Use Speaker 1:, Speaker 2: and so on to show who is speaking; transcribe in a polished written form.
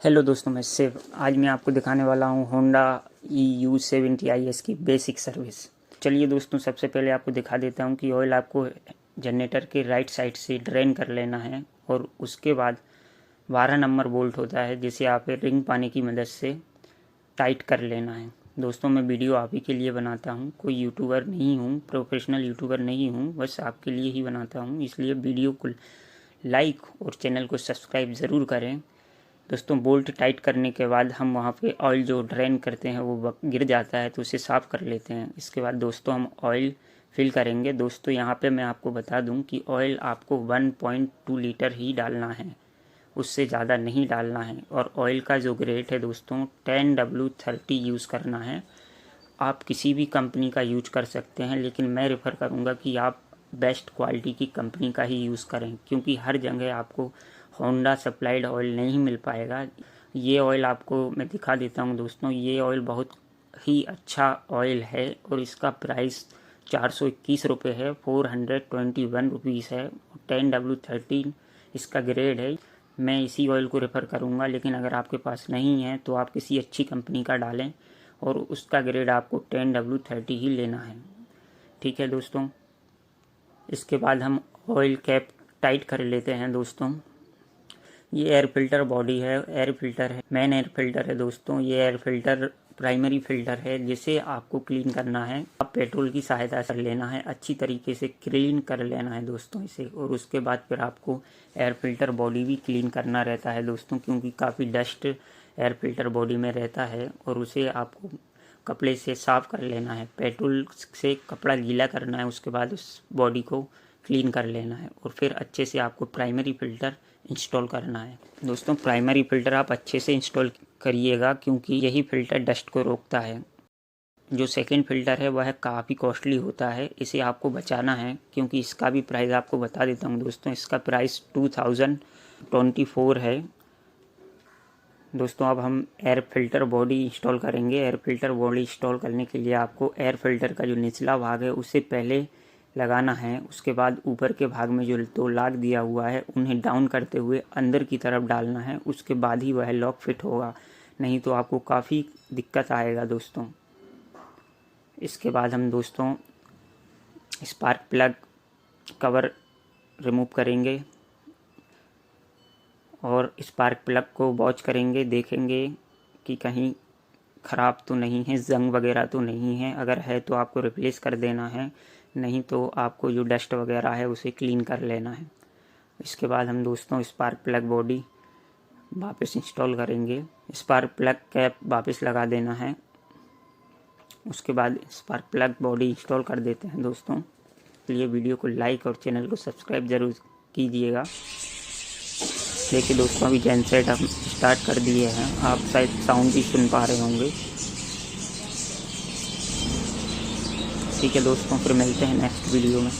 Speaker 1: Hello दोस्तों, मैं शिव। आज मैं आपको दिखाने वाला हूँ होंडा EU70 की बेसिक सर्विस। चलिए दोस्तों, सबसे पहले आपको दिखा देता हूँ कि ऑयल आपको जनरेटर के राइट साइड से ड्रेन कर लेना है और उसके बाद 12 नंबर बोल्ट होता है जिसे आप रिंग पानी की मदद से टाइट कर लेना है। दोस्तों, मैं वीडियो आप ही के लिए बनाता हूँ, कोई यूट्यूबर नहीं हूँ, प्रोफेशनल यूट्यूबर नहीं हूँ, बस आपके लिए ही बनाता हूँ। इसलिए वीडियो को लाइक और चैनल को सब्सक्राइब ज़रूर करें। दोस्तों, बोल्ट टाइट करने के बाद हम वहाँ पे ऑयल जो ड्रेन करते हैं वो गिर जाता है तो उसे साफ़ कर लेते हैं। इसके बाद दोस्तों हम ऑयल फिल करेंगे। दोस्तों, यहाँ पे मैं आपको बता दूँ कि ऑयल आपको 1.2 लीटर ही डालना है, उससे ज़्यादा नहीं डालना है। और ऑयल का जो ग्रेड है दोस्तों 10W30 यूज़ करना है। आप किसी भी कंपनी का यूज कर सकते हैं, लेकिन मैं रेफ़र करूँगा कि आप बेस्ट क्वालिटी की कंपनी का ही यूज़ करें, क्योंकि हर जगह आपको होंडा सप्लाइड ऑयल नहीं मिल पाएगा। ये ऑयल आपको मैं दिखा देता हूँ दोस्तों। ये ऑयल बहुत ही अच्छा ऑयल है और इसका प्राइस 421 रुपये है, 421 रुपीज़ है। 10W30 इसका ग्रेड है। मैं इसी ऑयल को रेफ़र करूँगा, लेकिन अगर आपके पास नहीं है तो आप किसी अच्छी कंपनी का डालें और उसका ग्रेड आपको 10W30 ही लेना है। ठीक है दोस्तों, इसके बाद हम ऑयल कैप टाइट कर लेते हैं दोस्तों। ये एयर फिल्टर बॉडी है, एयर फिल्टर है, मेन एयर फिल्टर है दोस्तों। ये एयर फिल्टर प्राइमरी फिल्टर है जिसे आपको क्लीन करना है। आप पेट्रोल की सहायता से लेना है, अच्छी तरीके से क्लीन कर लेना है दोस्तों इसे। और उसके बाद फिर आपको एयर फिल्टर बॉडी भी क्लीन करना रहता है दोस्तों, क्योंकि काफ़ी डस्ट एयर फिल्टर बॉडी में रहता है और उसे आपको कपड़े से साफ़ कर लेना है। पेट्रोल से कपड़ा गीला करना है, उसके बाद उस बॉडी को क्लीन कर लेना है और फिर अच्छे से आपको प्राइमरी फ़िल्टर इंस्टॉल करना है। दोस्तों, प्राइमरी फ़िल्टर आप अच्छे से इंस्टॉल करिएगा, क्योंकि यही फ़िल्टर डस्ट को रोकता है। जो सेकंड फ़िल्टर है वह काफ़ी कॉस्टली होता है, इसे आपको बचाना है, क्योंकि इसका भी प्राइस आपको बता देता हूँ दोस्तों। इसका प्राइस 2024 है दोस्तों। अब हम एयर फिल्टर बॉडी इंस्टॉल करेंगे। एयर फिल्टर बॉडी इंस्टॉल करने के लिए आपको एयर फिल्टर का जो निचला भाग है उसे पहले लगाना है। उसके बाद ऊपर के भाग में जो दो लाग दिया हुआ है उन्हें डाउन करते हुए अंदर की तरफ डालना है। उसके बाद ही वह लॉक फिट होगा, नहीं तो आपको काफ़ी दिक्कत आएगा दोस्तों। इसके बाद हम दोस्तों स्पार्क प्लग कवर रिमूव करेंगे और स्पार्क प्लग को वॉच करेंगे, देखेंगे कि कहीं ख़राब तो नहीं है, जंग वगैरह तो नहीं है। अगर है तो आपको रिप्लेस कर देना है, नहीं तो आपको जो डस्ट वगैरह है उसे क्लीन कर लेना है। इसके बाद हम दोस्तों स्पार्क प्लग बॉडी वापस इंस्टॉल करेंगे। स्पार्क प्लग कैप वापस लगा देना है। उसके बाद स्पार्क प्लग बॉडी इंस्टॉल कर देते हैं दोस्तों। इसलिए वीडियो को लाइक और चैनल को सब्सक्राइब ज़रूर कीजिएगा। देखिए दोस्तों, अभी जेनसेट हम स्टार्ट कर दिए हैं, आप शायद साउंड भी सुन पा रहे होंगे। ठीक है दोस्तों, फिर मिलते हैं नेक्स्ट वीडियो में।